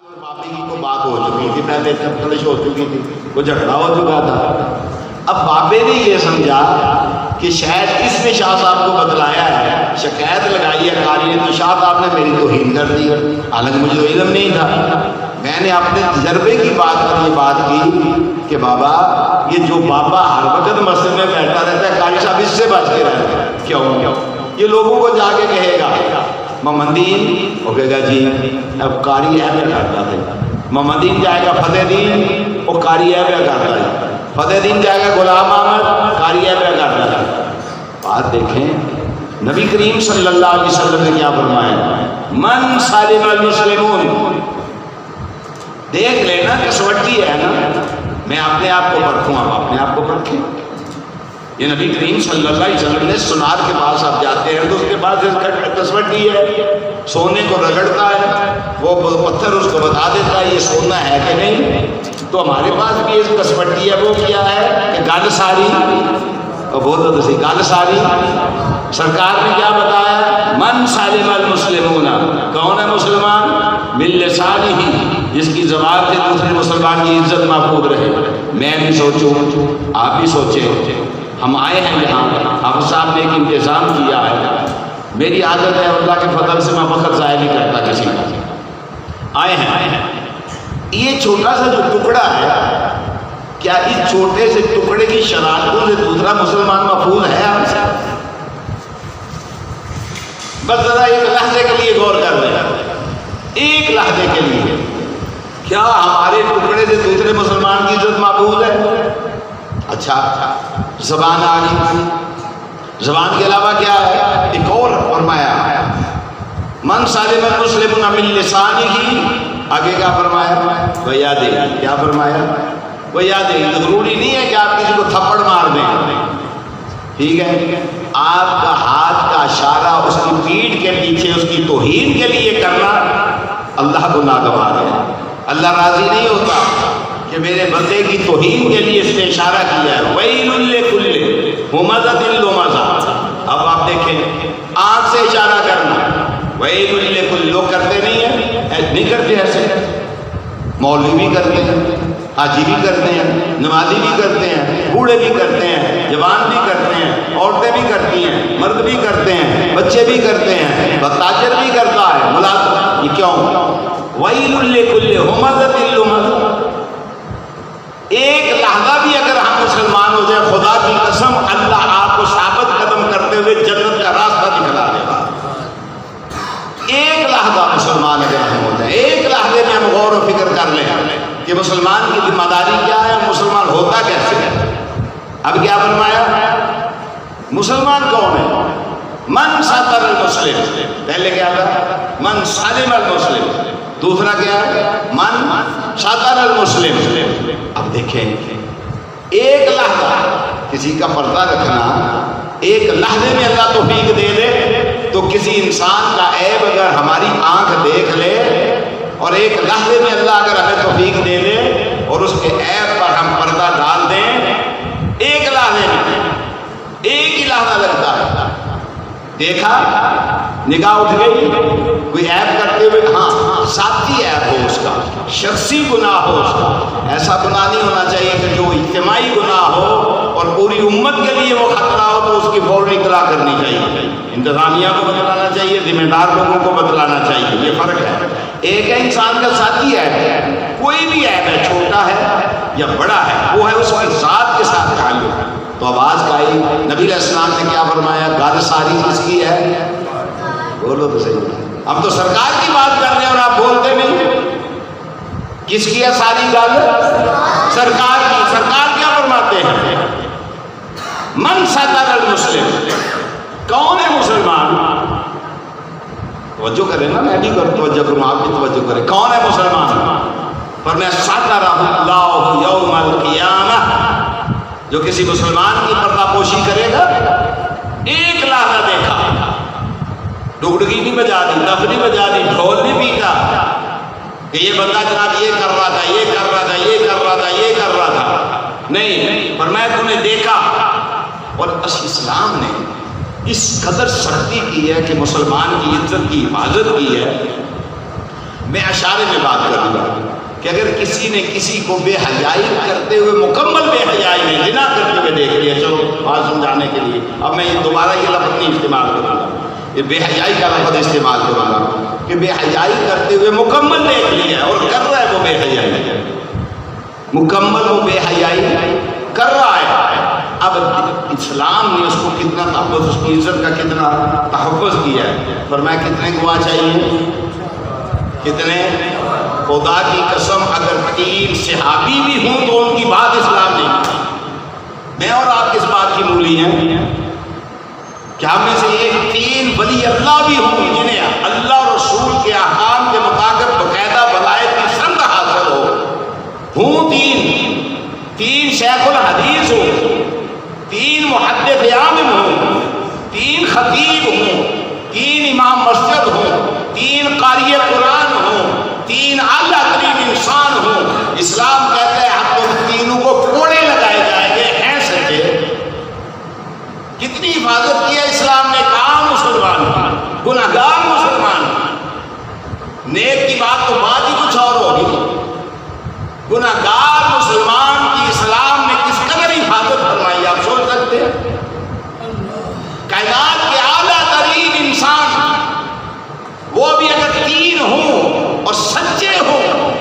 باپی کی تو بات ہو چکی تھی، پہلے تلش ہو چکی تھی، وہ جھگڑا ہو چکا تھا. اب بابے نے یہ سمجھا کہ شاید اس میں شاہ صاحب کو بتلایا ہے، شکایت لگائی ہے قاری نے، تو شاہ صاحب نے میری توہین کر دی، حالانکہ مجھے تو علم نہیں تھا. میں نے اپنے تجربے کی بات پر یہ بات کی کہ بابا یہ جو بابا ہر وقت مسجد میں بیٹھا رہتا ہے، قاری صاحب اس سے بچ کے رہتے ہیں. کیوں؟ یہ لوگوں کو جا کے کہے گا محمدین، وہ کہے گا جی. اب قاری ہے میں کرتا تھا. محمدین جائے گا فتح دین، وہ قاری ہے میں کرتا ہے. فتح دین جائے گا غلام احمد، قاری ہے میں کرتا تھا. بات دیکھیں نبی کریم صلی اللہ علیہ وسلم نے کیا فرمایا، من سالم المسلمون. دیکھ لینا کسوٹی ہے نا، میں اپنے آپ کو پرکھوں، آپ اپنے آپ کو پرکھیں. یہ نبی کریم صلی اللہ علیہ وسلم نے سونار کے پاس آپ جاتے ہیں تو اس کے پاس کسوٹی ہے، سونے کو رگڑتا ہے، وہ پتھر اس کو بتا دیتا ہے یہ سونا ہے کہ نہیں. تو ہمارے پاس بھی ایک کسوٹی ہے، وہ کیا ہے کہ گل ساری. اور بول دو تو گل ساری. سرکار نے کیا بتایا، من سالم المسلمون. کون ہے مسلمان؟ من لسانہ، جس کی زبان سے دوسرے مسلمان کی عزت محفوظ رہے. میں بھی سوچوں، آپ بھی سوچیں. ہم آئے ہیں یہاں، حافظ صاحب نے ایک انتظام کیا ہے. میری عادت ہے اللہ کے فضل سے میں وقت ضائع نہیں کرتا کسی کا. آئے ہیں، یہ چھوٹا سا جو ٹکڑا ہے، کیا اس چھوٹے سے ٹکڑے کی شرارتوں سے دوسرا مسلمان محفوظ ہے ہم سے؟ بس ذرا ایک لحظے کے لیے غور کر لیں، ایک لحظے کے لیے، کیا ہمارے ٹکڑے سے دوسرے مسلمان کی عزت محفوظ ہے؟ اچھا زبان آ گئی، زبان کے علاوہ کیا ہے؟ ایک اور فرمایا، من سالم المسلمون من لسانہ. آگے کیا فرمایا؟ وَيَدِهِ. کیا فرمایا؟ وَيَدِهِ. ضروری نہیں ہے کہ آپ کسی کو تھپڑ مار دیں، ٹھیک ہے؟ آپ کا ہاتھ کا اشارہ اس کی پیٹھ کے پیچھے اس کی توہین کے لیے کرنا اللہ کو ناگوار ہے. اللہ راضی نہیں ہوتا کہ میرے بندے کی توہین کے لیے اس نے اشارہ کیا ہے. وَيْلٌ لِّكُلِّ ہُمَزَةٍ لُمَزَةٍ. اب آپ دیکھیں، آنکھ سے اشارہ کرنا، وَيْلٌ لِّكُلِّ. لوگ کرتے نہیں ہیں، نہیں کرتے ایسے. مولوی بھی کرتے ہیں، حاجی بھی کرتے ہیں، نمازی بھی کرتے ہیں، بوڑھے بھی کرتے ہیں، جوان بھی کرتے ہیں، عورتیں بھی کرتی ہیں، مرد بھی کرتے ہیں، بچے بھی کرتے ہیں، تاجر بھی کرتا ہے، ملازم. یہ کیوں؟ وَيْلٌ لِّكُلِّ ہُمَزَةٍ لُمَزَةٍ. ایک لحظہ بھی اگر ہم مسلمان ہو جائیں، خدا کی قسم اللہ آپ کو ثابت قدم کرتے ہوئے جنت کا راستہ دکھلا دے گا. ایک لحظہ مسلمان اگر ہم ہو جائیں، ایک لحظے میں ہم غور و فکر کر لیں کہ مسلمان کی ذمہ داری کیا ہے، مسلمان ہوتا کیسے ہے. اب کیا فرمایا؟ مسلمان کون ہے؟ من ساتر المسلم. پہلے کیا تھا؟ من سالم المسلم. دوسرا کیا ہے؟ من ساتر المسلم. اب دیکھیں، ایک لحظہ کسی کا پردہ رکھنا، ایک لحظے میں اللہ توفیق دے دے تو کسی انسان کا عیب اگر ہماری آنکھ دیکھ لے، اور ایک لحظے میں اللہ اگر ہمیں توفیق دے دے اور اس کے عیب پر ہم پردہ ڈال دیں، ایک لحظے میں، ایک ہی لحظہ لگتا ہے. دیکھا، نگاہ اٹھ گئی، کوئی عیب کرتے ہوئے، ہاں ذاتی عیب ہو اس کا، شخصی گناہ ہو اس کا. ایسا گناہ نہیں ہونا چاہیے کہ جو اجتماعی گناہ ہو اور پوری امت کے لیے وہ خطرہ ہو تو اس کی فوری اطلاع کرنی چاہیے. انتظامیہ کو بتلانا چاہیے، ذمہ دار لوگوں کو بتلانا چاہیے. یہ فرق ہے. ایک ہے انسان کا ذاتی عیب ہے، کوئی بھی عیب ہے، چھوٹا ہے یا بڑا ہے، وہ ہے اس کی ذات کے ساتھ تعلق. تو آواز کا آئی، نبی علیہ السلام نے کیا فرمایا؟ گل ساری کس کی ہے؟ بولو تو صحیح. ہم تو سرکار کی بات کر رہے ہیں اور آپ بولتے نہیں. کس کی ہے ساری گل؟ سرکار کی. سرکار کیا فرماتے ہیں؟ من ساتر المسلم. کون ہے مسلمان؟ توجہ کریں نا، میں بھی توجہ کروں، آپ بھی توجہ کریں. کون ہے مسلمان؟ فرمایا ساترہ اللہ یوم القیامہ. جو کسی مسلمان کی پردہ پوشی کرے گا، ایک لحظہ دیکھا، ڈگڈگی نہیں بجا دی، دف نہیں بجا دی، ڈھول نہیں پیٹا کہ یہ بندہ جناب یہ کر رہا تھا، یہ کر رہا تھا، یہ کر رہا تھا، یہ کر رہا تھا. نہیں، فرمایا تم نے دیکھا. اور اسلام نے اس قدر سختی کی ہے کہ مسلمان کی عزت کی حفاظت کی ہے. میں اشارے میں بات کروں گا کہ اگر کسی نے کسی کو بے حیائی کرتے ہوئے، مکمل بے حیائی میں زنا کرتے ہوئے دیکھ لیا، چلو بات سمجھانے کے لیے اب میں دوبارہ یہ لفظ نہیں استعمال کروں گا، یہ بے حیائی کا لفظ استعمال کروں گا کہ بے حیائی کرتے ہوئے مکمل دیکھ لیا اور کر رہا ہے وہ بے حیائی، مکمل وہ بے حیائی کر رہا ہے، اب اسلام نے اس کو کتنا تحفظ، اس کی عزت کا کتنا تحفظ کیا ہے، فرمایا کتنے گواہ چاہیے، کتنے؟ خدا کی قسم اگر 3 صحابی بھی ہوں تو ان کی بات اسلام نہیں کی۔ میں اور آپ کس بات کی مولی ہیں کہ ہم میں سے ایک 3 ولی اللہ بھی ہوں جنہیں اللہ رسول کے احکام کے مطابق باقاعدہ ولایت کی سند حاصل ہوں 3 شیخ الحدیث ہوں، 3 محدث عالم ہوں، 3 خطیب ہوں، 3 امام مسجد ہوں، 3 قاری قرآن ہوں، 3 اعلیٰ ترین انسان ہوں، اسلام کہتا ہے ہم تو تینوں کو کوڑے لگائے جائیں گے، ہیں سچے؟ کتنی حفاظت کیا اسلام نے، کام مسلمان، گناہگار مسلمان، نیک کی بات تو بات ہی کچھ اور ہوگی، گناہگار مسلمان کی اسلام نے کس قدر حفاظت فرمائی آپ سوچ سکتے ہیں؟ کائنات کے اعلیٰ ترین انسان وہ بھی اگر 3 ہوں اور سچے ہوں،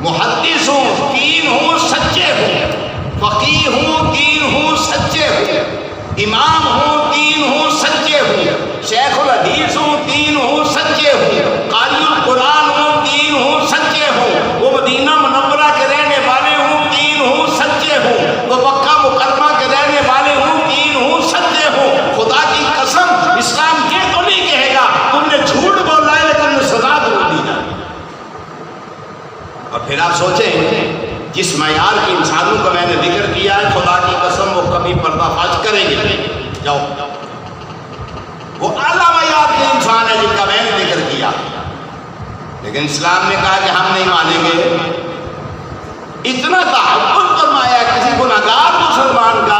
محدث ہوں 3 ہوں سچے ہوں، فقیہ ہوں 3 ہوں سچے ہوں، امام ہوں 3 ہوں سچے ہوں، شیخ الحدیث ہوں 3 ہوں سچے ہوں، قاری القرآن ہوں 3 ہوں سچے ہوں، وہ مدینہ منورہ کے رہنے والے ہوں 3 ہوں سچے ہوں، وہ مکہ مکرمہ کے رہنے والے ہوں 3 ہوں سچے ہوں، خدا کی قسم اسلام یہ تو نہیں کہے گا تم نے جھوٹ بولا ہے تم نے سزا ضرور دی جائے۔ اور پھر آپ سوچیں جس معیار کے انسانوں کا میں نے ذکر کیا ہے، خدا کی قسم وہ کبھی پردہ فاش کریں گے؟ جاؤ، وہ اعلیٰ معیار کے انسان ہے جن کا میں نے ذکر کیا، لیکن اسلام نے کہا کہ ہم نہیں مانیں گے۔ اتنا تحفظ فرمایا کسی گناہگار مسلمان کا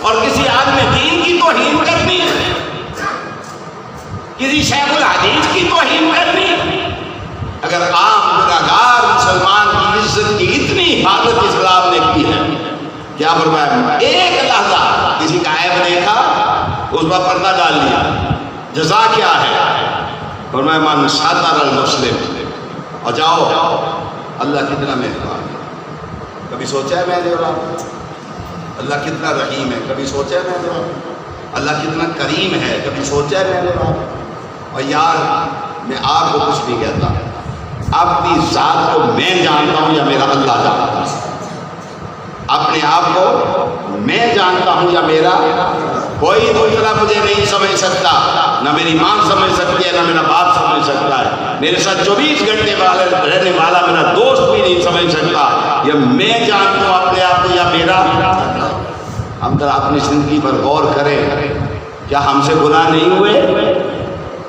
اور کسی عالم دین کی توہین کرنی، کسی شیخ الحدیث کی توہین کرنی، اگر عام گناہگار مسلمان کی عزت کی اتنی حفاظت اسلام نے کی ہے، کیا فرمایا؟ ایک لحظہ کسی کا عیب دیکھا اس پر پردہ ڈال لیا، جزا کیا ہے؟ فرمایا من ساتر المسلم، اور جاؤ اللہ کتنا مہربان ہے، کبھی سوچا ہے میں نے اور آپ اللہ کتنا رحیم ہے، کبھی سوچا ہے میں نے اور آپ اللہ کتنا کریم ہے، کبھی سوچا ہے میں نے اور آپ؟ اور یار میں آپ کو کچھ نہیں کہتا، اپنی ذات کو میں جانتا ہوں یا میرا اللہ جانتا ہے، اپنے آپ کو میں جانتا ہوں یا میرا کوئی دوسرا مجھے نہیں سمجھ سکتا، نہ میری ماں سمجھ سکتی ہے، نہ میرا باپ سمجھ سکتا ہے، میرے ساتھ 24 گھنٹے رہنے والا میرا دوست بھی نہیں سمجھ سکتا، یا میں جانتا ہوں اپنے آپ کو یا میرا۔ ہم ذرا اپنی زندگی پر غور کریں، کیا ہم سے گناہ نہیں ہوئے؟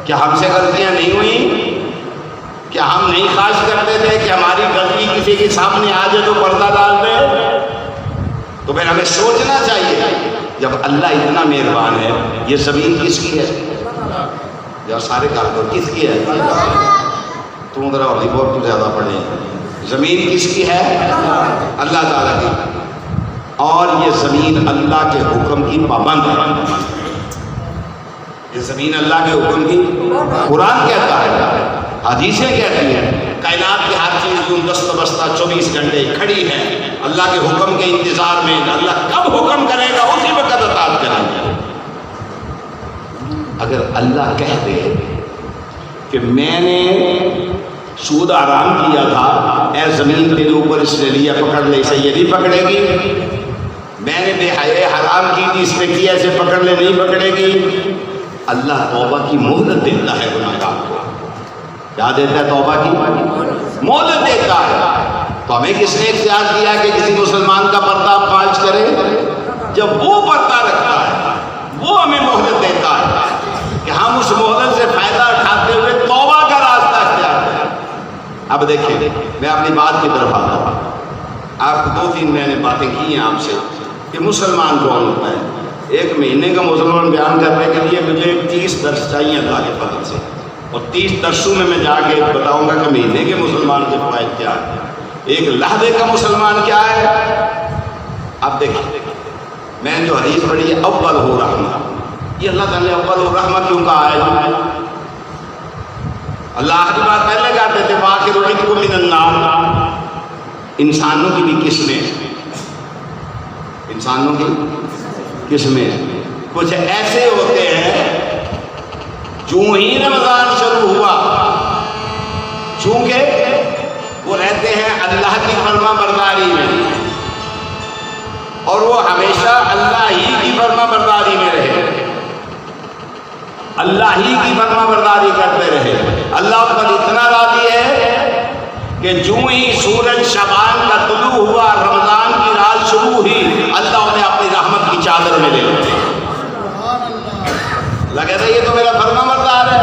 کیا ہم سے غلطیاں نہیں ہوئیں؟ کیا ہم نہیں خواہش کرتے تھے کہ ہماری غلطی کسی کے سامنے آ جائے تو پردہ ڈال دے؟ تو پھر ہمیں سوچنا چاہیے جب اللہ اتنا مہربان ہے، یہ زمین کس کی ہے؟ یا سارے کارکن کس کی ہے؟ تم ذرا ہولی بول تو زیادہ پڑھے، زمین کس کی ہے؟ اللہ تعالیٰ کی، اور یہ زمین اللہ کے حکم کی پابند ہے، یہ زمین اللہ کے حکم کی، قرآن کہتا ہے، حدیثیں کہتی ہیں، کائنات کی ہر چیز یوں دست بستہ 24 گھنٹے کھڑی ہے اللہ کے حکم کے انتظار میں، اللہ کب حکم کرے گا اسی وقت اطاعت کریں گے۔ اگر اللہ کہہ دے کہ میں نے سود حرام کیا تھا، اے زمین تیرے اوپر اس نے لیا، پکڑ لے، اسے یہ نہیں پکڑے گی؟ میں نے بے حیائی حرام کی تھی، اس نے کیا، اسے پکڑ لے، نہیں پکڑے گی؟ اللہ توبہ کی مہلت دیتا ہے گناہگار کو، کیا دیتا ہے؟ توبہ کی مہلت دیتا ہے۔ تو ہمیں کس نے اختیار کیا کہ کسی مسلمان کا پردہ فاش کرے؟ جب وہ پردہ رکھتا ہے وہ ہمیں مہلت دیتا ہے کہ ہم اس مہلت سے فائدہ اٹھاتے ہوئے توبہ کا راستہ اختیار کریں۔ اب دیکھیں میں اپنی بات کی طرف آتا ہوں، آپ کو 2-3 میں نے باتیں کی ہیں آپ سے کہ مسلمان کون ہوتا ہے۔ 1 مہینے کا مسلمان بیان کرنے کے لیے مجھے 30 درس چاہیے اللہ کے فضل سے، اور 30 درسوں میں جا کے بتاؤں گا کہ مہینے کے مسلمان کے فوائد کیا ہے، ایک لحظے کا مسلمان کیا ہے۔ اب دیکھیں میں جو حدیث پڑھی ہے اول ہو رحمہ، یہ اللہ تعالیٰ نے اول ہو رحمہ کیوں کہا ہے؟ اللہ کی بات پہلے کہتے تھے وآخر عتق من النار، انسانوں کی بھی قسمیں، انسانوں کی قسمیں کچھ ایسے ہوتے ہیں جو ہی رمضان شروع ہوا چونکہ وہ رہتے ہیں اللہ کی فرما برداری میں، اور وہ ہمیشہ اللہ ہی کی فرما برداری میں رہے، اللہ ہی کی فرما برداری کرتے رہے۔ اللہ پر اتنا راضی ہے کہ جو ہی سورج شعبان کا طلوع ہوا، رمضان کی رات شروع ہوئی، اللہ انہیں اپنی رحمت کی چادر میں لے لیتے۔ اللہ کہتا ہے یہ تو میرا فرما بردار ہے،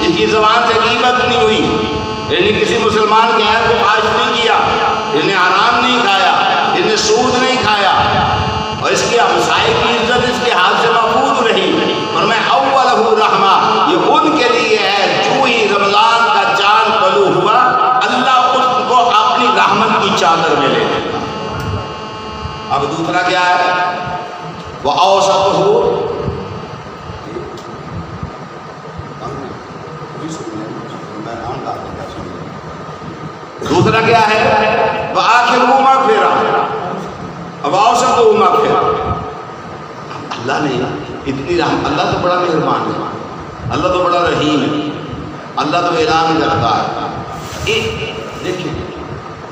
اس کی زبان سے غیبت نہیں ہوئی، اس نے کسی مسلمان کے عیب کو فاش نہیں کیا، اس نے حرام نہیں کھایا، اس نے سود نہیں کھایا، اور اس کے ہمسائے کی عزت اس کے ہاتھ سے محفوظ رہی۔ اور میں اولہ رحمہ، یہ ان کے لیے ہے جو ہی رمضان کا چاند طلوع ہوا اللہ اس کو اپنی رحمت کی چادر میں لے لیتا۔ اب دوسرا کیا ہے؟ وہ اوسطہ، دوسرا کیا ہے؟ وآخرہ مغفرہ، اب اوسطہ مغفرہ۔ اللہ نے اتنی رحمت، اللہ تو بڑا مہربان ہے، اللہ تو بڑا رحیم ہے، اللہ تو اعلان کرتا ہے۔ دیکھیں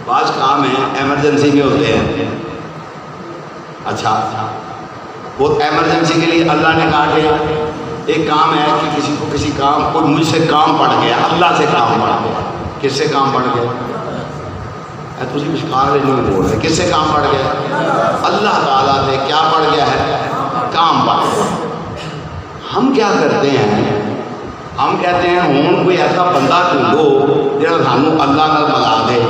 بعض کام ہیں ایمرجنسی میں ہوتے ہیں، اچھا وہ ایمرجنسی کے لیے اللہ نے کہا کہ ایک کام ہے کہ کسی کو کسی کام کو مجھ سے کام پڑ گیا، اللہ سے کام پڑ گیا۔ کس سے کام پڑ گیا؟ تجھے کچھ کہا نہیں بول رہے، کس سے کام پڑ گیا؟ اللہ تعالیٰ سے کیا پڑ گیا ہے؟ کام پڑ گیا۔ ہم کیا کرتے ہیں؟ ہم کہتے ہیں ہوں کوئی ایسا بندہ ڈھونڈو جڑا سانو اللہ نال ملا دے۔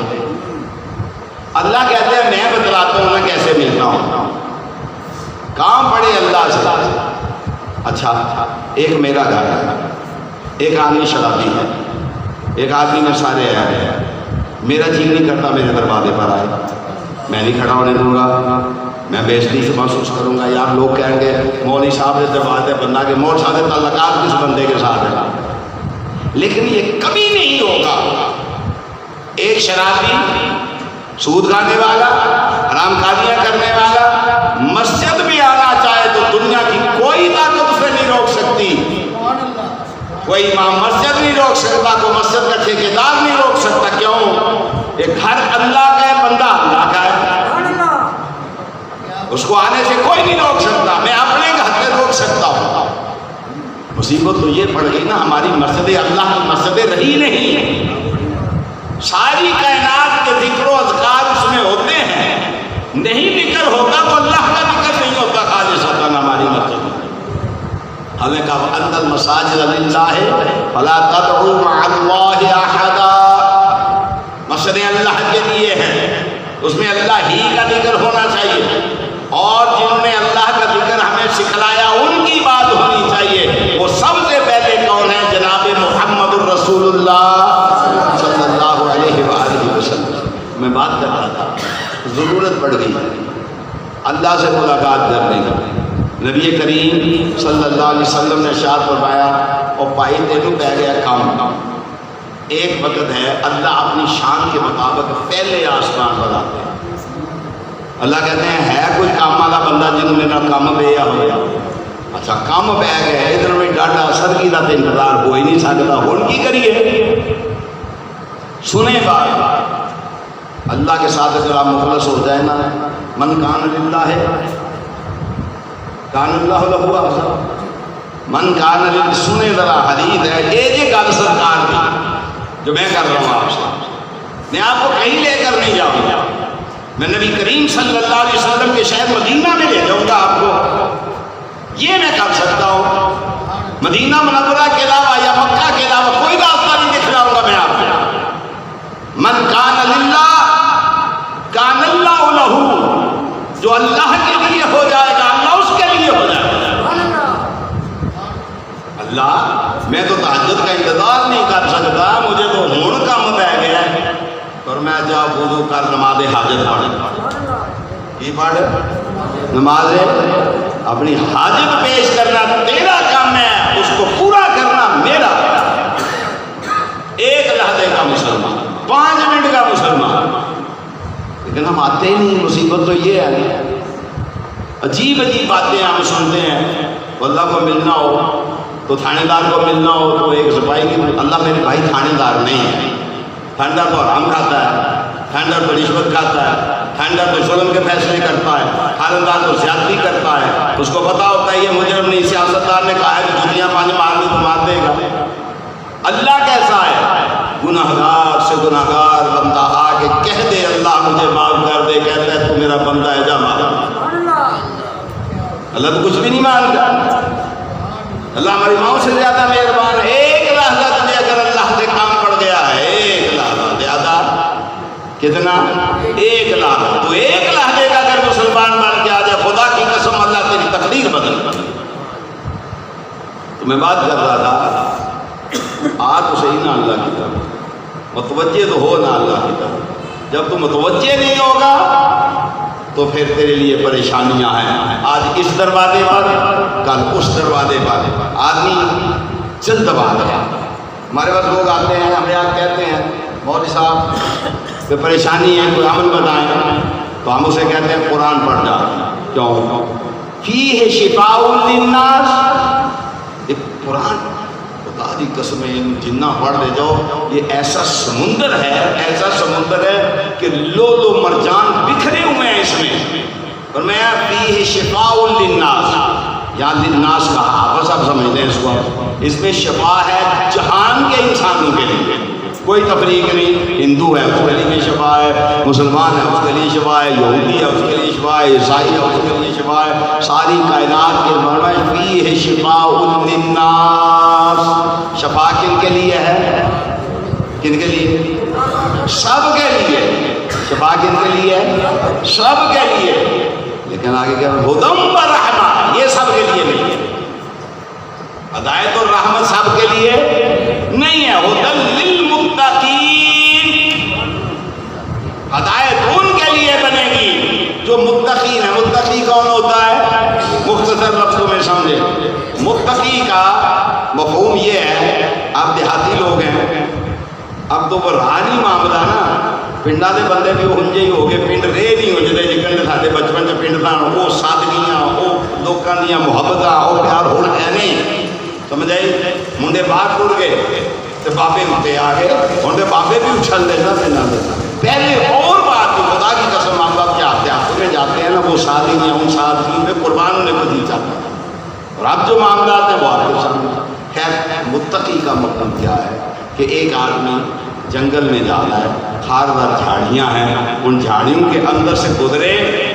اللہ کہتے ہیں میں بتلاتا ہوں میں کیسے ملتا ہوں، کام پڑے اللہ سے۔ اچھا ایک میرا گھر ہے، ایک آدمی شرابی ہے، ایک آدمی میں سارے ہیں، میرا جی نہیں کرتا میرے دروازے پر آئے، میں نہیں کھڑا ہونے دوں گا، میں بے عزتی سے محسوس کروں گا۔ یار لوگ کہیں گے مولوی صاحب کے دروازے بندہ کے مول صاحب تعلقات کس بندے کے ساتھ ہے، لیکن یہ کبھی نہیں ہوگا۔ ایک شرابی، سود کھانے والا، حرام کاریاں کرنے والا مسجد بھی آنا چاہے تو دنیا کی کوئی طاقت اسے نہیں روک سکتی، کوئی امام مسجد نہیں روک سکتا، کوئی مسجد کا ٹھیکیدار نہیں روک سکتا۔ کیوں؟ ایک گھر اللہ کا ہے، بندہ اللہ کا ہے، اس کو آنے سے کوئی نہیں روک سکتا، میں اپنے گھر سے روک سکتا ہوں۔ مصیبت تو یہ پڑ گئی نا ہماری مسجدیں اللہ کی مسجدیں رہی نہیں، ساری کائنات کے ذکر و اذکار اس میں ہوتے ہیں، نہیں ذکر ہوتا تو اللہ کا ذکر نہیں ہوتا، خالص ہوتا نا ہماری مسجد۔ ہمیں کہا وَأَنَّ الْمَسَاجِدَ لِلَّهِ فَلَا تَدْعُوا مَعَ اللَّهِ أَحَدًا، مسجدیں اللہ کے لیے ہیں، اس میں اللہ ہی کا ذکر ہونا چاہیے، اور جنہوں نے اللہ کا ذکر ہمیں سکھلایا ان کی بات ہونی چاہیے۔ وہ سب سے پہلے کون ہے؟ جناب محمد الرسول اللہ صلی اللہ علیہ وآلہ وسلم۔ میں بات کر رہا تھا ضرورت پڑ گئی اللہ سے ملاقات کرنے کی۔ نبی کریم صلی اللہ علیہ وسلم نے ارشاد فرمایا اور پائی تینوں پہ گیا کام۔ ایک وقت ہے اللہ اپنی شان کے مطابق پہلے آسمان بناتے ہیں۔ اللہ کہتے ہیں ہے کوئی کام والا بندہ جنہوں نے نہ کام پہ ہوا، اچھا کام پہ گئے ادھر میں ڈاٹا اثر کی رات انتظار ہو ہی نہیں سکتا، ہون کی کریے؟ سنیں بات، اللہ کے ساتھ اگر آپ مخلص ہو جائے نا، من کان للہ ہے کان اللہ لہو احسن، من کان للہ، سنیں ذرا حدیث ہے یہ گل سرکار کی جو میں کر رہا ہوں آپ سے، میں آپ کو کہیں لے کر نہیں جاؤں گا، میں نبی کریم صلی اللہ علیہ وسلم کے شہر مدینہ میں لے جاؤں گا آپ کو، یہ میں کر سکتا ہوں۔ مدینہ منورہ کے علاوہ یا مکہ کے علاوہ کوئی راستہ نہیں دکھلاؤں گا میں آپ کو۔ من کان للہ کان اللہ لہو، جو اللہ کے لیے ہو جائے گا اللہ اس کے لیے ہو جائے گا۔ اللہ میں تو تہجد کا انتظار نہیں کر سکتا، مجھے تو ہون کم پہ گیا ہے۔ اور میں جا وضو کر نماز حاجت پڑھ، کی پڑھ؟ نماز اپنی حاجت پیش کرنا تیرا کام ہے، اس کو پورا کرنا میرا۔ ایک لحظے کا مسلمان، 5 منٹ کا مسلمان، لیکن ہم آتے ہی نہیں۔ مصیبت تو یہ ہے، عجیب عجیب باتیں ہم سنتے ہیں۔ اللہ کو ملنا ہو تو تھانے دار کو ملنا ہو تو ایک سپاہی کی، اللہ میرے بھائی تھانے دار نہیں ہے، تھانے دار تو حرام کھاتا ہے، تھانے دار تو رشوت کھاتا ہے، تھانے دار تو ظلم کے فیصلے کرتا ہے، تھانے دار تو زیادتی کرتا ہے، اس کو پتا ہوتا ہے یہ مجرم نہیں، سیاستدار نے کہا ہے کہ جتیاں 5 مارنی تو مار دے گا۔ اللہ کیسا ہے؟ گناہگار سے گناہگار بندہ آ کے کہہ دے اللہ مجھے معاف کر دے، کہتا ہے تو میرا بندہ ہے، جا مارا۔ اللہ تو کچھ بھی نہیں مانگتا، اللہ ہماری ماؤں سے زیادہ مہربان ہے۔ ایک لحظہ تجھے اگر اللہ سے کام پڑ گیا ہے، ایک لحظہ زیادہ کتنا؟ ایک لحظہ، تو ایک لحظے کا اگر مسلمان بن کے آ جائے، خدا کی قسم اللہ تیری تقدیر بدل۔ تو میں بات کر رہا تھا، آ تو صحیح نا اللہ کی طرف، متوجہ تو ہو نا اللہ کی طرف۔ جب تو متوجہ نہیں ہوگا تو پھر تیرے لیے پریشانیاں ہیں۔ آج اس دروازے پر، کل اس دروازے پر، آدمی جلد بات ہے۔ ہمارے پاس لوگ آتے ہیں، ہمیں یاد کہتے ہیں مولوی صاحب کوئی پریشانی ہے، کوئی عمل بتائیں، تو ہم اسے کہتے ہیں قرآن پڑھ جا۔ کیوں؟ فیہ شفاء للناس، یہ قرآن خدا دی قسم جنہ پڑھ لے جاؤ، یہ ایسا سمندر ہے، ایسا سمندر ہے کہ لولو مرجان بکھرے ہوئے ہیں اس میں۔ اور میں فیہ شفاء للناس، یا للناس کہا، بس آپ سمجھ لیں اس کو، اس میں شفا ہے جہان کے انسانوں کے لیے، کوئی تفریق نہیں۔ ہندو ہے اس کے لیے شفا ہے، مسلمان ہے اس کے لیے شفا ہے، یہودی ہے اس کے لیے شفا ہے، عیسائی ہے اس کے لیے شفا ہے، ساری کائنات کے بارے میں فیہ شفاء للناس۔ شفا کن کے لیے ہے؟ کن کے لیے؟ سب کے لیے۔ شفا کن کے لیے ہے؟ سب کے لیے۔ لیکن آگے کیا؟ ہدم و رحمہ، یہ سب کے لیے نہیں ہے۔ ہدایت اور رحمت سب کے لیے نہیں ہے۔ ہدل للمتقین، ہدایت ان کے لیے بنے گی جو متقین ہے۔ متقی کون ہوتا ہے؟ مختصر لفظوں میں سمجھے، متقی کا مفہوم یہ ہے، آپ دیہاتی لوگ ہیں، اب تو وہ رانی معاملہ نا، پنڈا دے بندے بھی ہنجے ہی ہو گئے، پنڈ رے نہیں ہو جائے جکن ساڈے بچپن چ پنڈ تھا، وہ سادگیاں، وہ لوکاں دیاں محبتاں، وہ پیار ہن ہے نہیں، سمجھ آئی؟ منڈے باہر ٹر گئے تو بابے متے آ گئے، ہن بابے بھی اچھل دے نا پنڈا دے۔ پہلے اور بات، خدا کی قسم ماں باپ کے ہاتھ میں جاتے ہیں نا، وہ سادگیاں ان سادگیوں میں قربان ہونے کو جی چاہتا ہے، اور اب جو معاملات ہیں وہ آپ کے سامنے۔ خیر، متقی کا مطلب کیا ہے کہ ایک آدمی جنگل میں جا رہا ہے، خاردار جھاڑیاں ہیں، ان جھاڑیوں کے اندر سے گزرے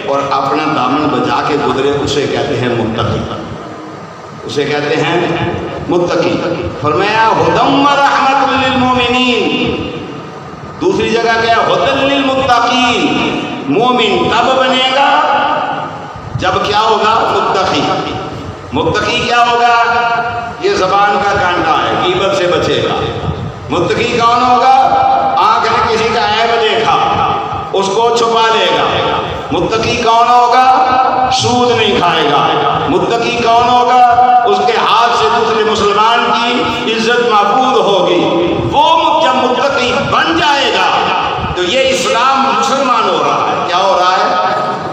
اور اپنا دامن بجا کے گزرے، اسے کہتے ہیں متقی، اسے کہتے ہیں متقی۔ فرمایا ہدم و رحمت للمومنین، دوسری جگہ کیا ہے؟ ہدل للمتقین۔ مومن تب بنے گا جب کیا ہوگا؟ متقی۔ متقی کیا ہوگا؟ یہ زبان کا کانٹا ہے، غیبت سے بچے گا۔ متقی کون ہوگا؟ آنکھ نے کسی کا عیب دیکھا اس کو چھپا لے گا۔ متقی کون ہوگا؟ سود نہیں کھائے گا۔ متقی کون ہوگا؟ اس کے ہاتھ سے دوسرے مسلمان کی عزت محفوظ ہوگی۔ وہ جب متقی بن جائے گا تو یہ اسلام مسلمان ہو رہا ہے۔ کیا ہو رہا ہے؟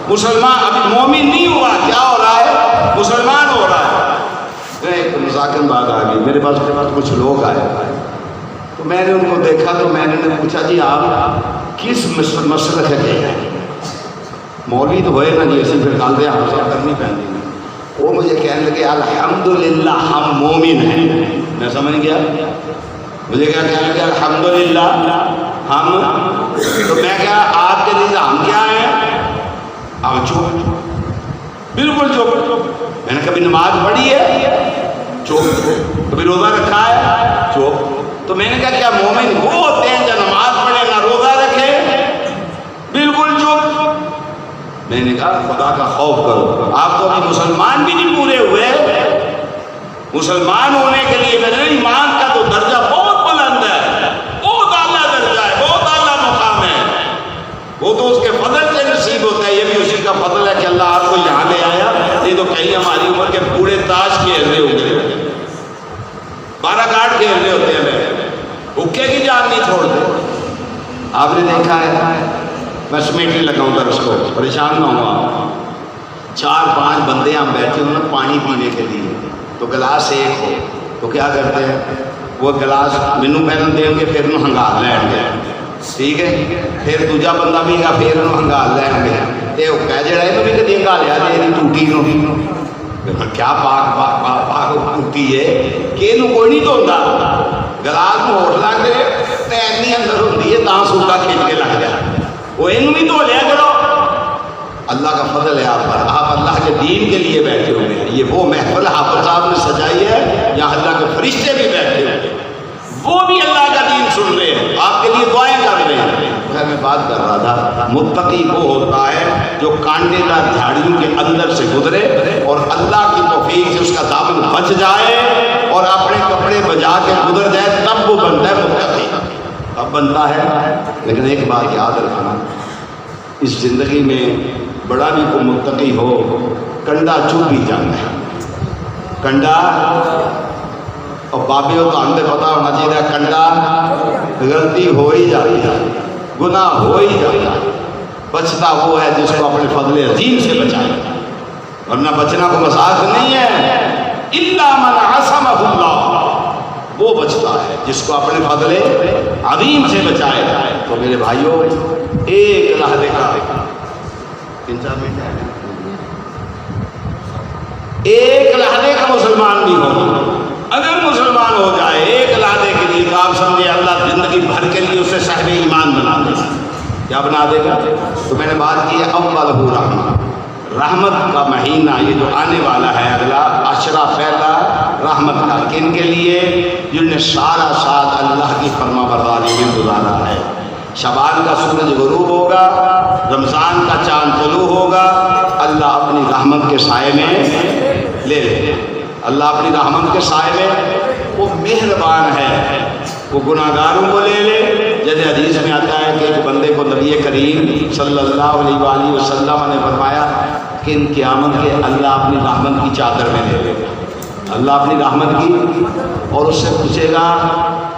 مسلمان، ابھی مومن نہیں ہوا، کیا ہو رہا ہے؟ مسلمان ہو رہا ہے۔ ایک مذاکر بعد آ گئی میرے پاس کچھ لوگ آئے، تو میں نے ان کو دیکھا تو میں نے پوچھا جی آپ کس مسلک کے ہیں؟ مولوی تو ہوئے نا جی، ایسی پھر گل دیا ہم کرنی پہنتی۔ وہ مجھے کہنے لگے الحمدللہ ہم مومن ہیں۔ میں سمجھ گیا، مجھے کیا کہنے لگے؟ الحمدللہ ہم، تو میں کہا آپ کے لیے ہم کیا ہیں؟ آپ چپ، بالکل چپ۔ میں نے کبھی نماز پڑھی ہے؟ چپ۔ کبھی روزہ رکھا ہے؟ چپ۔ تو میں نے کہا کیا مومن وہ ہوتے ہیں جو نماز پڑھے نہ روزہ رکھے؟ بالکل چپ۔ میں نے کہا خدا کا خوف کرو، آپ تو ابھی مسلمان بھی نہیں پورے ہوئے، مسلمان ہونے کے لیے میرے ایمان کا تو درجہ بہت بلند ہے، بہت اعلیٰ درجہ ہے، بہت اعلیٰ مقام ہے، وہ تو اس کے فضل سے نصیب ہوتا ہے۔ یہ بھی اسی کا فضل ہے کہ اللہ آپ کو یہاں لے آیا، یہ تو کہیں ہماری عمر کے بوڑھے تاش کھیل رہے ہوں گے، 12 کارڈ کھیل رہے ہوتے ہیں، حکے کی جان نہیں چھوڑتے۔ آپ نے دیکھا ہے، میں سمیٹنے لگا ہوں درس کو، پریشان نہ ہوں، 4-5 بندے ہم بیٹھے ہوں نا پانی پینے کے لیے، تو گلاس ایک ہو تو کیا کرتے ہیں، وہ گلاس مینو پہلے دیں گے، پھر انہوں ہنگار لین گے، ٹھیک ہے، پھر دوجا بندہ بھی گا، پھر انہوں ہنگار لین گے، تے وہ کہہ جڑا ہے بھی کدی ہنگالیا جی یہ ٹوٹی نو کیا پاک ٹوٹی ہے کہ یہ کوئی نہیں دھوتا، گلاس میں ہوٹ لگ دے تینی اندر ہوتی ہے تاں سوکھا کھینچ کے لگ جائے، وہ یہ بھی دھو لیا کرو۔ اللہ کا فضل ہے آپ پر، آپ اللہ کے دین کے لیے بیٹھے ہوئے ہیں۔ یہ وہ محفل حافظ صاحب نے سجائی ہے جہاں اللہ کے فرشتے بھی بیٹھے ہوئے ہیں، وہ بھی اللہ کا دین سن رہے ہیں، آپ کے لیے دعائیں کر رہے ہیں۔ میں بات کر رہا تھا، متقی وہ ہوتا ہے جو کانٹے دار جھاڑیوں کے اندر سے گزرے اور اللہ کی توفیق سے اس کا دامن بچ جائے اور اپنے کپڑے بجا کے گزر جائے، تب وہ بنتا ہے متقی، تب بنتا ہے۔ لیکن ایک بات یاد رکھنا، اس زندگی میں بڑا بھی کوئی متقی ہو، کنڈا چوب ہی جانا ہے، کنڈا، اور بابے ہو تو ہم نے پتا ہونا چاہیے کنڈا غلطی ہو ہی جاتی ہے، گناہ ہو ہی جاتا ہے، بچتا وہ ہے جس کو اپنے فضل عظیم سے بچائے، ورنہ بچنا کو مذاق نہیں ہے۔ الا من عصمہ اللہ، وہ بچتا ہے جس کو اپنے فضل عظیم سے بچائے۔ تو میرے بھائیوں، ایک لحظے کا 3-4 منٹ ہے، ایک لحظے کا مسلمان بھی ہو، اگر مسلمان ہو جائے ایک لحظے کے لیے، تو آپ سمجھے اللہ زندگی بھر کے لیے اسے صاحب ایمان بنا دے گا۔ کیا بنا دے گا؟ تو میں نے بات کی ہے اول رحمت کا مہینہ، یہ جو آنے والا ہے اگلا عشرہ پہلا رحمت کا، کن کے لیے؟ جن نے سارا سال اللہ کی فرما برداری میں گزارا ہے۔ شعبان کا سورج غروب ہوگا، رمضان کا چاند طلوع ہوگا، اللہ اپنی رحمت کے سائے میں لے لے، اللہ اپنی رحمت کے سائے میں، وہ مہربان ہے، وہ گناہ گاروں کو لے لے۔ جیسے حدیث میں آتا ہے کہ ایک بندے کو نبی کریم صلی اللہ علیہ وآلہ وسلم نے فرمایا کہ ان قیامت کے اللہ اپنی رحمت کی چادر میں لے لے گا، اللہ اپنی رحمت کی، اور اس سے پوچھے گا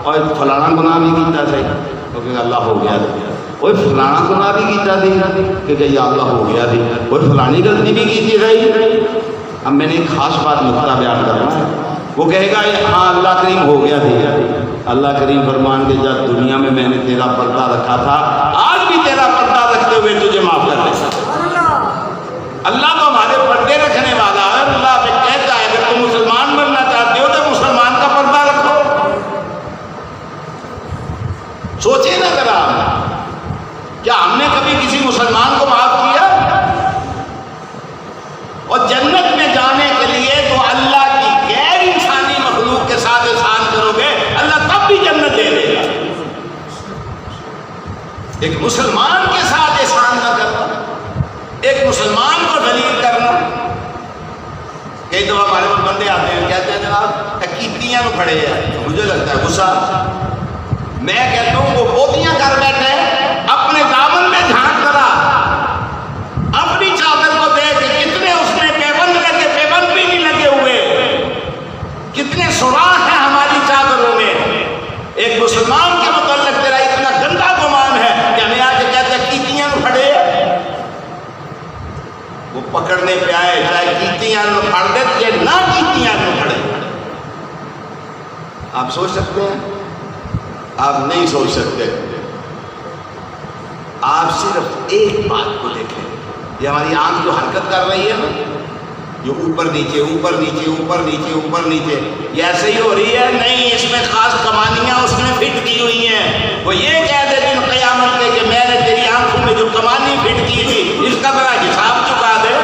اور فلانا گناہ بھی کیتا تھا، کیونکہ اللہ ہو گیا تھا، وہ فلانا گناہ بھی کیتا تھی کہ یا اللہ ہو گیا تھی، وہ فلانی غلطی بھی کی تھی۔ اب میں نے ایک خاص بات نقطہ بیان کرنا ہے، وہ کہے گا ہاں اللہ کریم ہو گیا تھی، اللہ کریم فرمان کے جب دنیا میں نے تیرا پردہ رکھا تھا، آج بھی تیرا پردہ رکھتے ہوئے تجھے معاف کر دے سکتا۔ اللہ تو ہمارے پردے رکھنے والا ہے، اللہ پہ کہتا ہے اگر تم مسلمان بننا چاہتے ہو تو مسلمان کا پردہ رکھو۔ سوچے نا ذرا، کیا ہم نے کبھی کسی مسلمان کو معاف کیا؟ اور جنت میں جانے کے لیے تو اللہ کی غیر انسانی مخلوق کے ساتھ احسان کرو گے، اللہ تب بھی جنت دے دے گا۔ ایک مسلمان کے ساتھ احسان نہ کرنا، ایک مسلمان کو ذلیل کرنا۔ کئی دفعہ ہمارے پاس بندے آتے ہیں، کہتے ہیں جناب کیتیاں نو کھڑے ہیں، مجھے لگتا ہے غصہ، میں کہتا ہوں وہ پوتیاں کر بیٹھے اپنے دامن میں جھانک کرا، اپنی چادر کو دیکھ کتنے اس میں پیبند لگے، پیبند بھی نہیں لگے ہوئے، کتنے سوراخ ہیں ہماری چادروں میں۔ ایک مسلمان کے متعلق تیرا اتنا گندا گمان ہے کہ ہمیں آ کے کہتے ہیں کیتیاں نو کھڑے، وہ پکڑنے پہ آئے چاہے کیتیاں نو پھڑ دے یا نہ کیتیاں نو کھڑے۔ آپ سوچ سکتے ہیں؟ آپ نہیں سوچ سکتے۔ آپ صرف ایک بات کو دیکھیں، یہ ہماری آنکھ جو حرکت کر رہی ہے نا، جو اوپر نیچے اوپر نیچے اوپر نیچے اوپر نیچے، یہ ایسے ہی ہو رہی ہے؟ نہیں، اس میں خاص کمانیاں اس میں فٹ کی ہوئی ہیں۔ وہ یہ کہہ دے دن قیامت کے کہ میں نے تیری آنکھوں میں جو کمانی فٹ کی تھی اس کا ذرا حساب چکا دے۔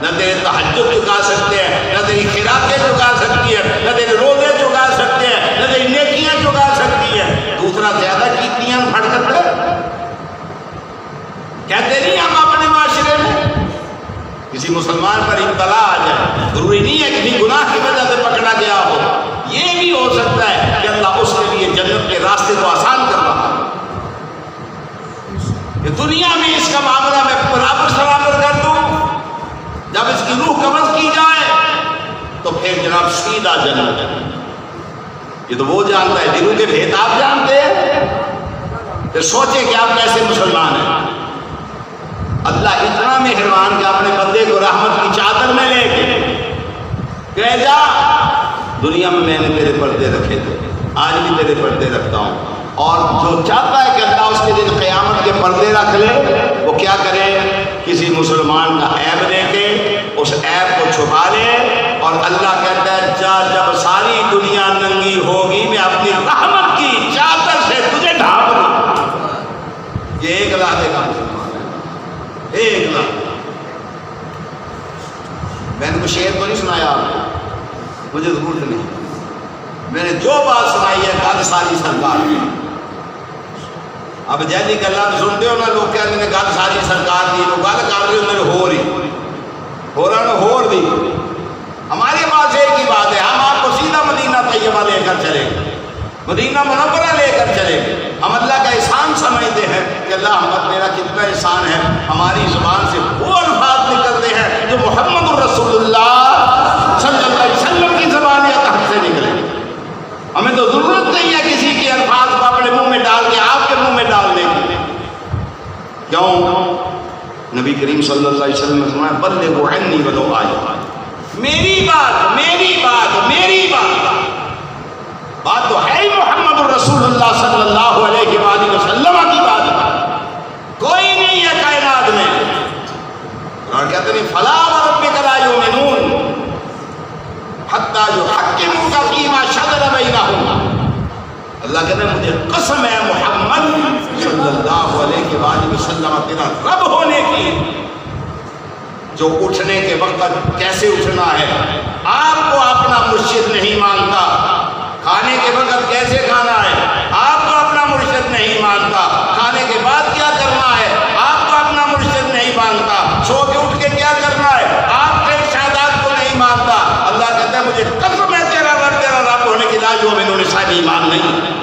نہ تیرے تہجد چکا سکتے ہیں، نہ تیری خیراتیں چکا سکتی ہیں، نہ تیرے روزے چکا سکتے ہیں، نہ تیری نیکیاں چکا سکتی ہیں، دوسرا زیادہ کیتیاں پھڑ کرتے کہتے نہیں ہم اپنے معاشرے میں کسی مسلمان پر ابتلا آ جائے، ضروری نہیں ہے کسی گناہ کی وجہ سے پکڑا گیا ہو، یہ بھی ہو سکتا ہے کہ اللہ اس کے لیے جنت کے راستے کو آسان کر رہا ہے کہ دنیا میں اس کا معاملہ میں برابر سرابر کر دوں، جب اس کی روح قبض کی جائے تو پھر جناب سیدھا جنت ہے۔ یہ تو وہ جانتا ہے، دلوں کے بھید آپ جانتے ہیں، پھر سوچیں کہ آپ کیسے مسلمان ہیں۔ اللہ اتنا مہربان کہ اپنے بندے کو رحمت کی چادر میں لے کے کہہ جا دنیا میں نے تیرے پردے رکھے تھے، آج بھی تیرے پردے رکھتا ہوں، اور جو چاہتا ہے کہ اللہ اس کے دن قیامت کے پردے رکھ لے، وہ کیا کرے؟ کسی مسلمان کا عیب دے کے اس عیب کو چھپا لے، اور اللہ کہتا ہے جا جب ساری دنیا ننگی ہوگی میں اپنی رحمت کی چادر سے تجھے ڈھانپ دوں۔ یہ ایک لادے کا مسلمان ہے، ایک لادے۔ میں نے کوئی شعر تو نہیں سنایا آپ کو، مجھے ضرورت نہیں، میں نے جو بات سنائی ہے گل ساری سرکار کی۔ اب جیلی گلا سنتے ہو نا، لوگ کہتے ہیں گل ساری سرکار کی، تو گل کر رہے ہو ہو رہی ہو رہا ہو رہی۔ ہمارے پاس ایک ہی بات ہے، ہم آپ کو سیدھا مدینہ طیبہ لے کر چلیں گے، مدینہ منورہ لے کر چلیں گے۔ ہم اللہ کا احسان سمجھتے ہیں کہ اللہ ہم میرا کتنا احسان ہے، ہماری زبان سے وہ الفاظ نکلتے ہیں جو محمد الرسول اللہ صلی اللہ علیہ وسلم کی زبان یا تحت سے نکلے۔ ہمیں تو ضرورت نہیں ہے کسی کے الفاظ کو اپنے منہ میں ڈال کے آپ کے منہ میں ڈالنے کی۔ کیوں؟ نبی کریم صلی اللہ علیہ وسلم نے فرمایا بلغوا عنی ولو آیہ، میری بات میری بات میری بات تو ہے ہی محمد الرسول اللہ صلی اللہ علیہ وآلہ وسلم کی بات، کوئی نہیں ہے کائنات میں۔ اور کہتے ہیں فلا وربک لا یؤمنون حتی یحکموک فیما شجر بینہم۔ اللہ کہتے ہیں مجھے قسم ہے محمد صلی اللہ علیہ وآلہ وسلم تیرا رب ہونے کی، جو اٹھنے کے وقت کیسے اٹھنا ہے، آپ کو اپنا مرشد نہیں مانتا، کھانے کے وقت کیسے کھانا ہے، آپ کو اپنا مرشد نہیں مانتا، کھانے کے بعد کیا کرنا ہے، آپ کو اپنا مرشد نہیں مانتا، سو کے اٹھ کے کیا کرنا ہے، آپ کے ارشادات کو نہیں مانتا۔ اللہ کہتا ہے مجھے قسم ہے تیرا رب ہونے کی، لا یؤمنون صاحب ایمان نہیں۔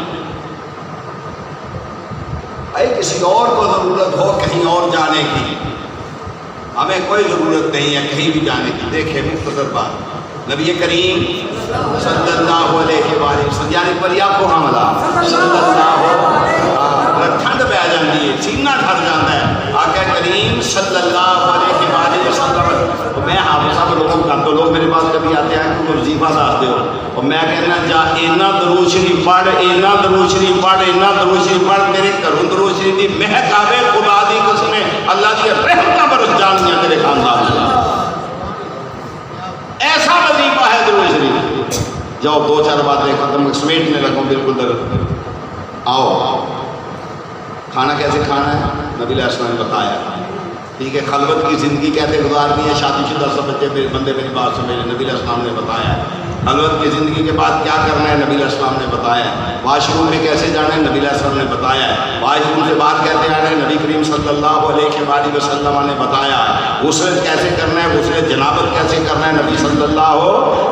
اے کسی اور کو ضرورت ہو کہیں اور جانے کی، ہمیں کوئی ضرورت نہیں ہے کہیں بھی جانے کی۔ دیکھیں مختصر بات، نبی کریم صلی اللہ علیہ وآلہ وسلم یعنی پریا کو حملہ صلی اللہ ٹھنڈ پہ جاتی ہے، سینہ ٹھر جاتا ہے، آقا کریم صلی اللہ علیہ وآلہ وسلم۔ میں حافظہ کو لوگوں کا تو لوگ میرے پاس کبھی آتے ہیں کہ وظیفہ دستے ہو، اور میں کہنا جا اینا درود شریف پڑھ، اینا درود شریف پڑھ، اینا درود شریف پڑھ، میرے گھروں درود شریف دی مہک آوے، خدا دی قسم اللہ کی رحمتاں برس جانیاں تیرے خاندان۔ ایسا وظیفہ ہے درود شریف۔ جاؤ دو چار باتیں ختم سمیٹنے لگوں، بالکل در آؤ۔ کھانا کیسے کھانا ہے نبی علیہ السلام نے بتایا، ٹھیک ہے۔ خلوت کی زندگی کیسے گزارنی ہے، شادی شدہ سب بچے میرے بندے میری بات سمجھے، نبی علیہ السلام نے بتایا۔ خلوت کی زندگی کے بعد کیا کرنا ہے، نبی علیہ السلام نے بتایا۔ واش روم میں کیسے جانا ہے، نبی علیہ السلام نے بتایا۔ واش روم سے باہر کیسے آنا ہے، نبی کریم صلی اللہ علیہ وآلہ وسلم نے بتایا۔ غسل کیسے کرنا ہے، غسل جنابت کیسے کرنا ہے، نبی صلی اللہ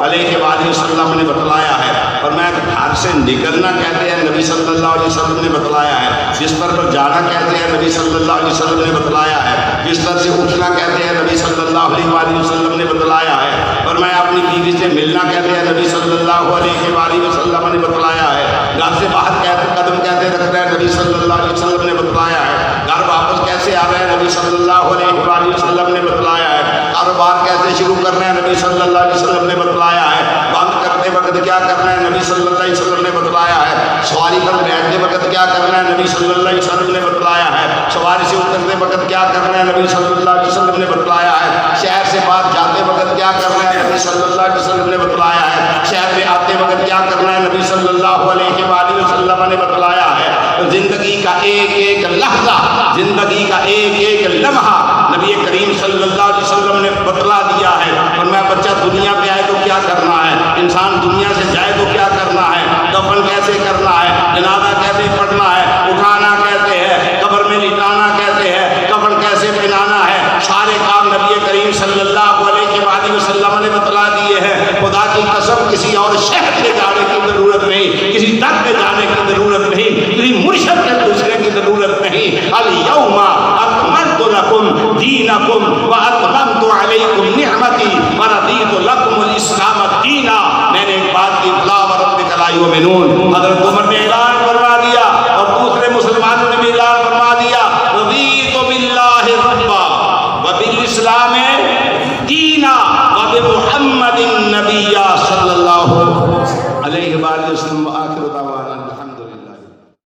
علیہ وآلہ وسلم نے بتلایا ہے۔ اور میں گھر سے نکلنا کہتے ہیں، نبی صلی اللہ علیہ وسلم نے بتلایا ہے۔ بستر پر جانا کہتے ہیں، نبی صلی اللہ علیہ وسلم نے بتلایا ہے۔ بستر سے اٹھنا کہتے ہیں، نبی صلی اللہ علیہ وآلہ وسلم نے بتلایا ہے۔ اور میں اپنی بیوی سے ملنا کہتے ہیں، نبی صلی اللہ علیہ وآلہ وسلم نے بتلایا ہے۔ گھر سے باہر قدم کیسے رکھنا ہے، نبی صلی اللہ علیہ وسلم نے بتلایا ہے۔ گھر واپس کیسے آنا ہے، نبی صلی اللہ علیہ وآلہ وسلم نے بتلایا ہے۔ کاروبار کیسے شروع کرنا ہے، نبی صلی اللہ علیہ وسلم نے بتلایا ہے۔ بند کرتے وقت کیا کرنا ہے، نبی صلی اللہ علیہ وسلم نے بتلایا ہے۔ سواری پر بیٹھتے وقت کیا کرنا ہے، نبی صلی اللہ علیہ وسلم نے بتلایا ہے۔ سواری سے اترتے وقت کیا کرنا ہے، نبی صلی اللہ علیہ وسلم نے بتلایا ہے۔ شہر سے باہر جاتے وقت کیا کرنا ہے، نبی صلی اللہ علیہ وسلم نے بتلایا ہے۔ شہر میں آتے وقت کیا کرنا ہے، نبی صلی اللہ علیہ وآلہ وسلم نے بتلایا ہے۔ زندگی کا ایک ایک لحظہ، زندگی کا ایک ایک لمحہ نبی کریم صلی اللہ علیہ وسلم نے بتلا دیا ہے۔ اور میں بچہ دنیا پہ آئے تو کیا کرنا ہے، انسان دنیا سے جائے تو کیا کرنا ہے، دفن کیسے کرنا ہے، جنازہ کیسے پڑھنا ہے، اٹھانا کیسے ہے، قبر میں لٹانا کیسے ہے، کفن کیسے پہنانا ہے، سارے کام نبی کریم صلی اللہ اور شہد لے جانے کی ضرورت نہیں، کسی تک لے جانے کی ضرورت نہیں، کسی مرشد کے دوسرے کی ضرورت نہیں۔ الیوم اکملت لکم دینکم واتممت علیکم نعمتی ورضیت لکم الاسلام دینا۔ میں نے ایک بات کی، لا وربک لا یؤمنون، حضرت عمر